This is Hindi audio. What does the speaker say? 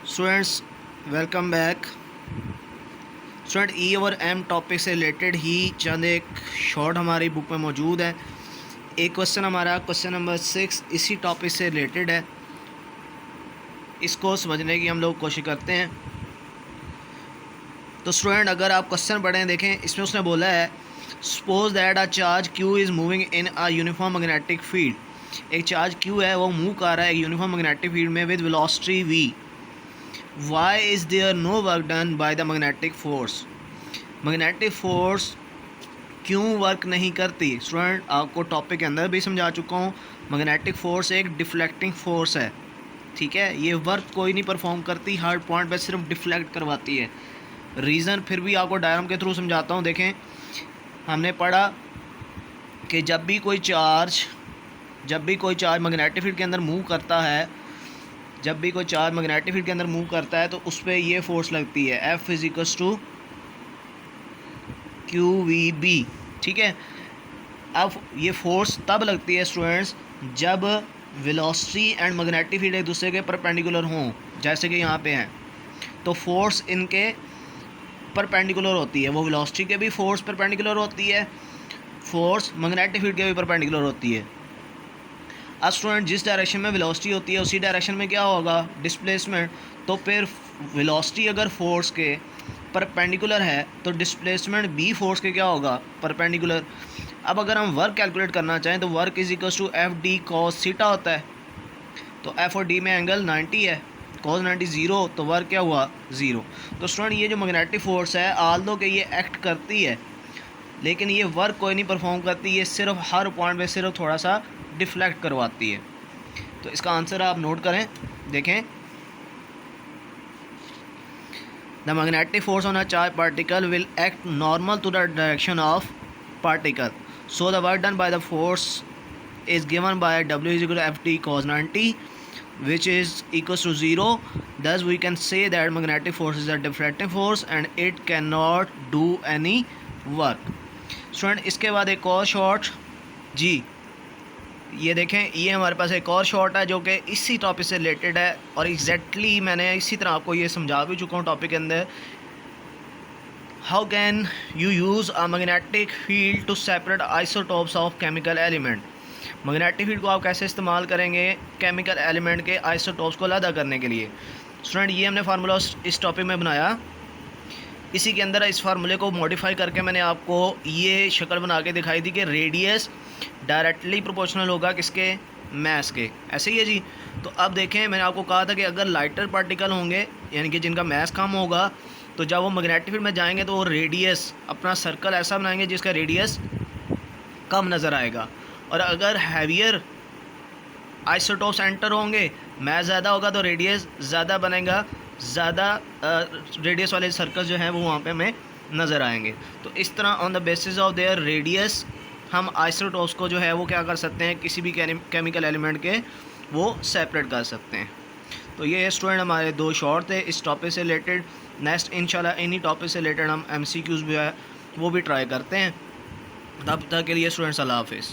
Students welcome back. स्टूडेंट ई और एम टॉपिक से रिलेटेड ही चंद एक शॉर्ट हमारी बुक में मौजूद है। एक क्वेश्चन हमारा क्वेश्चन नंबर 6 इसी टॉपिक से रिलेटेड है। इसको समझने की हम लोग कोशिश करते हैं। तो स्टूडेंट अगर आप क्वेश्चन पढ़ें देखें, इसमें उसने बोला है suppose that a charge q is moving in a uniform magnetic field. एक चार्ज क्यू है वो मूव कर रहा है यूनिफॉर्म मैग्नेटिक फील्ड में with velocity v. Why is there no work done by the magnetic force? Magnetic force क्यों वर्क नहीं करती? स्टूडेंट आपको टॉपिक के अंदर भी समझा चुका हूँ, मैग्नेटिक फोर्स एक डिफ्लेक्टिंग फोर्स है। ठीक है, ये वर्क कोई नहीं परफॉर्म करती, हर पॉइंट पे सिर्फ डिफ्लेक्ट करवाती है। रीज़न फिर भी आपको डायग्राम के थ्रू समझाता हूँ। देखें, हमने पढ़ा कि जब भी कोई चार्ज मैग्नेटिक फील्ड के अंदर मूव करता है, जब भी कोई चार्ज मैग्नेटिक फील्ड के अंदर मूव करता है तो उस पर ये फोर्स लगती है F = QVB। ठीक है, अब ये फोर्स तब लगती है स्टूडेंट्स जब वेलोसिटी एंड मैग्नेटिक फील्ड एक दूसरे के परपेंडिकुलर हों, जैसे कि यहाँ पे हैं। तो फोर्स इनके परपेंडिकुलर होती है, वो वेलोसिटी के भी फोर्स परपेंडिकुलर होती है, फोर्स मैग्नेटिक फील्ड के भी परपेंडिकुलर होती है। अब स्टूडेंट जिस डायरेक्शन में वेलोसिटी होती है उसी डायरेक्शन में क्या होगा, डिस्प्लेसमेंट। तो फिर वेलोसिटी अगर फोर्स के परपेंडिकुलर है तो डिस्प्लेसमेंट भी फोर्स के क्या होगा, परपेंडिकुलर। अब अगर हम वर्क कैलकुलेट करना चाहें तो वर्क = FD cos थीटा होता है। तो F और D में एंगल 90 है, cos 90 0, तो वर्क क्या हुआ, 0। तो स्टूडेंट ये जो मैग्नेटिक फोर्स है आल्दो कि ये एक्ट करती है लेकिन ये वर्क कोई नहीं परफॉर्म करती, ये सिर्फ हर पॉइंट पे सिर्फ थोड़ा सा डिफ्लेक्ट करवाती है। तो इसका आंसर आप नोट करें। देखें, the magnetic force on a charge particle will act normal to the direction of particle, so the work done by the force is given by W = FD cos 90 which is equals to 0. Thus we can say that magnetic force is a deflecting force and it cannot do any work. Student इसके बाद एक और शॉर्ट जी, ये देखें, ये हमारे पास एक और शॉर्ट है जो कि इसी टॉपिक से रिलेटेड है और एग्जैक्टली मैंने इसी तरह आपको ये समझा भी चुका हूँ टॉपिक के अंदर। How can you use a magnetic field to separate isotopes of chemical element. Magnetic field को आप कैसे इस्तेमाल करेंगे केमिकल एलिमेंट के आइसोटोप्स को अलग करने के लिए। स्टूडेंट ये हमने फार्मूला इस टॉपिक में बनाया, इसी के अंदर इस फार्मूले को मॉडिफाई करके मैंने आपको ये शक्ल बना के दिखाई दी कि रेडियस डायरेक्टली प्रोपोर्शनल होगा किसके, मैस के। ऐसे ही है जी। तो अब देखें, मैंने आपको कहा था कि अगर लाइटर पार्टिकल होंगे यानी कि जिनका मैस कम होगा तो जब वो मैग्नेटिक फील्ड में जाएंगे तो वो रेडियस अपना सर्कल ऐसा बनाएंगे जिसका रेडियस कम नज़र आएगा। और अगर हैवियर आइसोटोप्स एंटर होंगे, मैस ज़्यादा होगा तो रेडियस ज़्यादा बनेगा, ज़्यादा रेडियस वाले सर्कल जो हैं वो वहाँ पे हमें नज़र आएंगे। तो इस तरह on the basis of their radius हम आइसोटोप्स को जो है वो क्या कर सकते हैं, किसी भी केमिकल एलिमेंट के वो सेपरेट कर सकते हैं। तो ये स्टूडेंट हमारे दो शॉर्ट थे इस टॉपिक से रिलेटेड। नेक्स्ट इंशाल्लाह इन्हीं टॉपिक से रिलेटेड हम MCQs भी है वो भी ट्राई करते हैं। तब तक के लिए स्टूडेंट्स अल्लाह हाफिज़।